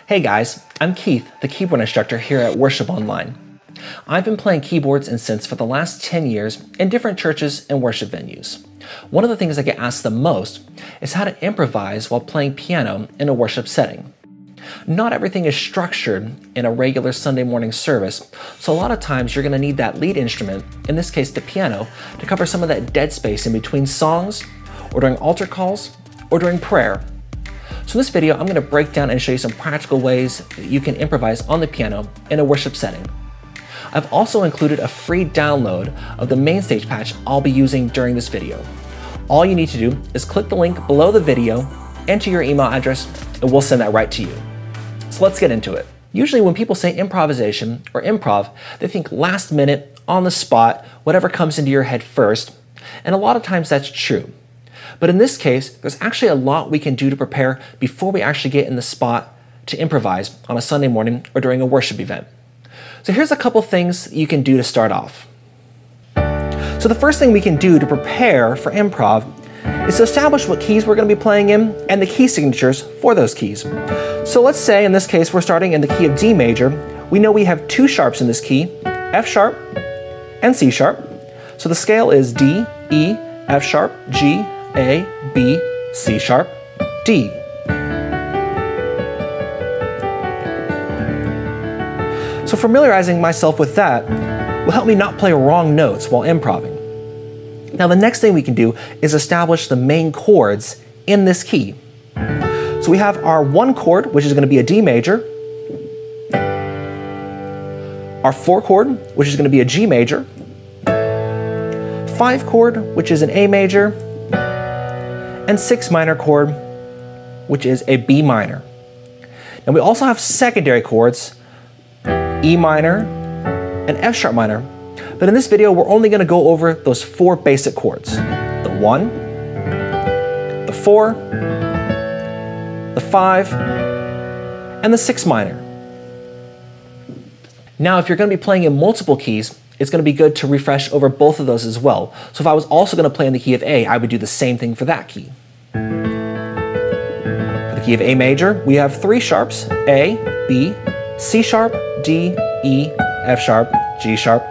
Hey guys, I'm Keith, the keyboard instructor here at Worship Online. I've been playing keyboards and synths for the last 10 years in different churches and worship venues. One of the things I get asked the most is how to improvise while playing piano in a worship setting. Not everything is structured in a regular Sunday morning service, so a lot of times you're going to need that lead instrument, in this case the piano, to cover some of that dead space in between songs, or during altar calls, or during prayer. So in this video, I'm going to break down and show you some practical ways that you can improvise on the piano in a worship setting. I've also included a free download of the main stage patch I'll be using during this video. All you need to do is click the link below the video, enter your email address, and we'll send that right to you. So let's get into it. Usually when people say improvisation or improv, they think last minute, on the spot, whatever comes into your head first, and a lot of times that's true. But in this case, there's actually a lot we can do to prepare before we actually get in the spot to improvise on a Sunday morning or during a worship event. So here's a couple things you can do to start off. So the first thing we can do to prepare for improv is to establish what keys we're going to be playing in and the key signatures for those keys. So let's say in this case we're starting in the key of D major. We know we have two sharps in this key, F sharp and C sharp. So the scale is D, E, F sharp, G, A, B, C sharp, D. So familiarizing myself with that will help me not play wrong notes while improving. Now the next thing we can do is establish the main chords in this key. So we have our one chord, which is going to be a D major, our four chord, which is going to be a G major, five chord, which is an A major, and six minor chord, which is a B minor. And we also have secondary chords, E minor and F sharp minor. But in this video, we're only going to go over those four basic chords. The 1, the 4, the 5, and the 6 minor. Now, if you're going to be playing in multiple keys, it's going to be good to refresh over both of those as well. So if I was also going to play in the key of A, I would do the same thing for that key. For the key of A major, we have three sharps, A, B, C sharp, D, E, F sharp, G sharp,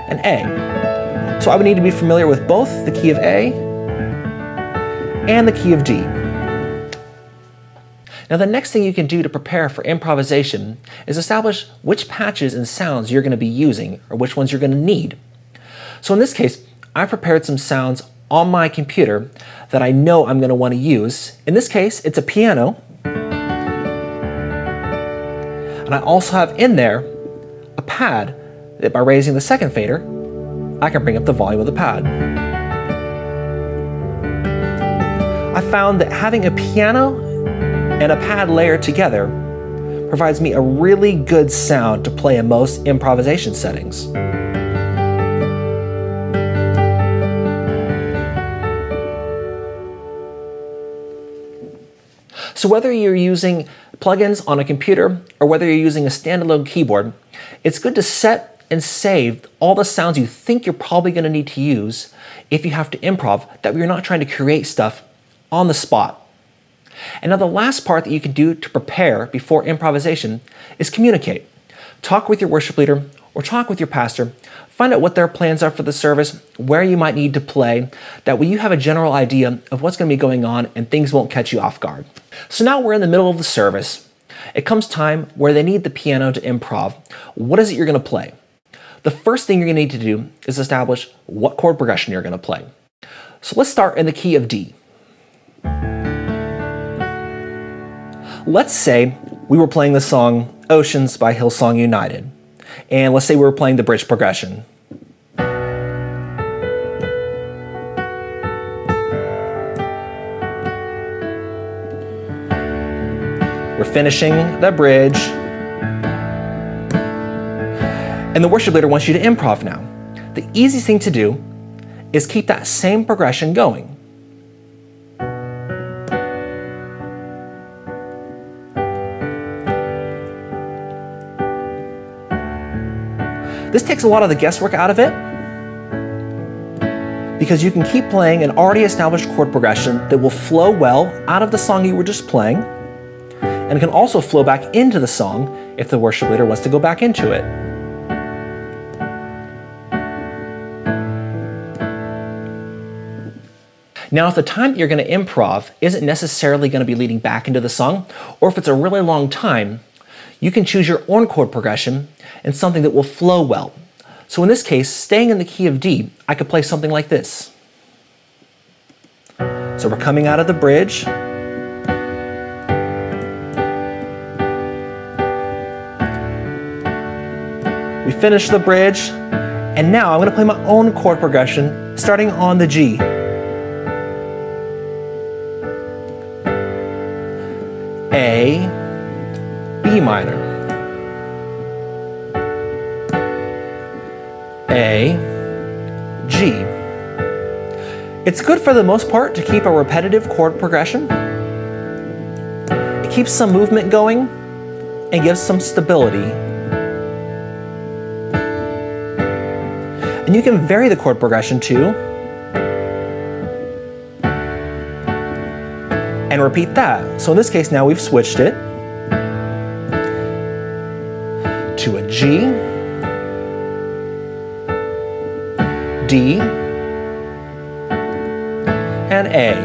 and A. So I would need to be familiar with both the key of A and the key of D. Now the next thing you can do to prepare for improvisation is establish which patches and sounds you're going to be using or which ones you're going to need. So in this case, I prepared some sounds on my computer that I know I'm going to want to use. In this case, it's a piano. And I also have in there a pad that by raising the second fader, I can bring up the volume of the pad. I found that having a piano and a pad layered together provides me a really good sound to play in most improvisation settings. So whether you're using plugins on a computer or whether you're using a standalone keyboard, it's good to set and save all the sounds you think you're probably going to need to use if you have to improv, that you're not trying to create stuff on the spot. And now the last part that you can do to prepare before improvisation is communicate. Talk with your worship leader or talk with your pastor. Find out what their plans are for the service, where you might need to play. That way you have a general idea of what's going to be going on and things won't catch you off guard. So now we're in the middle of the service. It comes time where they need the piano to improv. What is it you're going to play? The first thing you're going to need to do is establish what chord progression you're going to play. So let's start in the key of D. Let's say we were playing the song Oceans by Hillsong United. And let's say we were playing the bridge progression. We're finishing the bridge. And the worship leader wants you to improv now. The easiest thing to do is keep that same progression going. This takes a lot of the guesswork out of it because you can keep playing an already established chord progression that will flow well out of the song you were just playing. and it can also flow back into the song if the worship leader wants to go back into it. Now, if the time that you're going to improv isn't necessarily going to be leading back into the song, or if it's a really long time, you can choose your own chord progression and something that will flow well. So in this case, staying in the key of D, I could play something like this. So we're coming out of the bridge. We finish the bridge, and now I'm going to play my own chord progression starting on the G. A, B minor, A, G. It's good for the most part to keep a repetitive chord progression. It keeps some movement going and gives some stability. And you can vary the chord progression too. And repeat that. So in this case now we've switched it to a G, D, and A.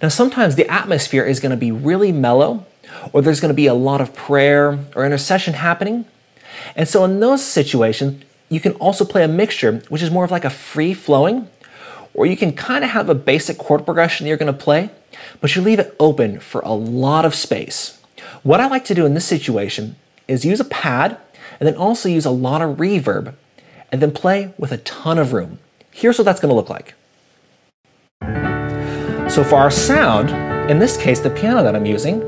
Now sometimes the atmosphere is going to be really mellow, or there's going to be a lot of prayer or intercession happening. And so in those situations, you can also play a mixture, which is more of like a free flowing, or you can kind of have a basic chord progression that you're going to play, but you leave it open for a lot of space. What I like to do in this situation is use a pad and then also use a lot of reverb and then play with a ton of room. Here's what that's going to look like. So for our sound, in this case, the piano that I'm using,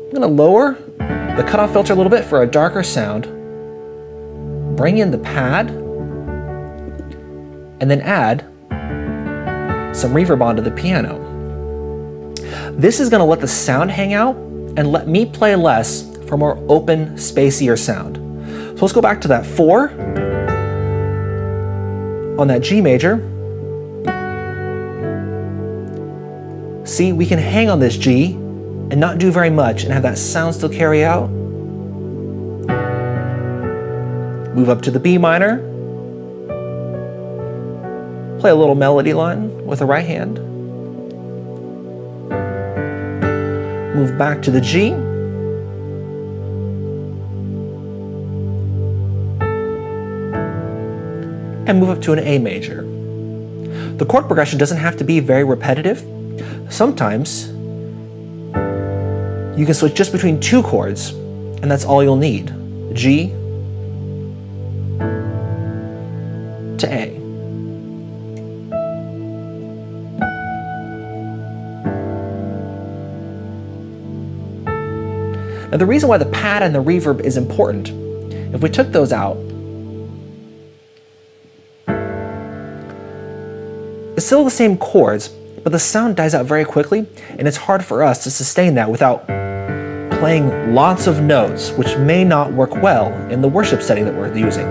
I'm going to lower the cutoff filter a little bit for a darker sound. Bring in the pad, and then add some reverb onto the piano. This is going to let the sound hang out and let me play less for more open, spacier sound. So let's go back to that 4 on that G major. See, we can hang on this G and not do very much and have that sound still carry out. Move up to the B minor, play a little melody line with the right hand, move back to the G, and move up to an A major. The chord progression doesn't have to be very repetitive. Sometimes you can switch just between 2 chords, and that's all you'll need. G to A. Now the reason why the pad and the reverb is important, if we took those out, it's still the same chords, but the sound dies out very quickly, and it's hard for us to sustain that without playing lots of notes, which may not work well in the worship setting that we're using.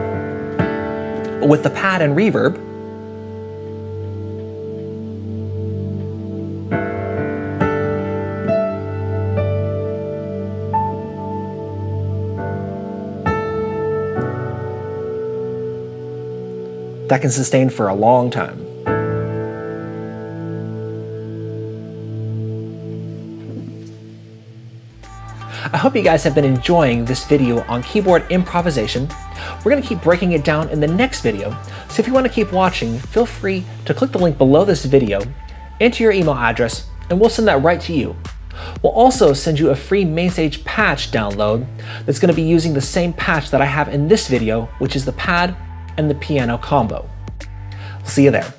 But with the pad and reverb, that can sustain for a long time. I hope you guys have been enjoying this video on keyboard improvisation. We're going to keep breaking it down in the next video, so if you want to keep watching, feel free to click the link below this video, enter your email address, and we'll send that right to you. We'll also send you a free MainStage patch download that's going to be using the same patch that I have in this video, which is the pad and the piano combo. We'll see you there.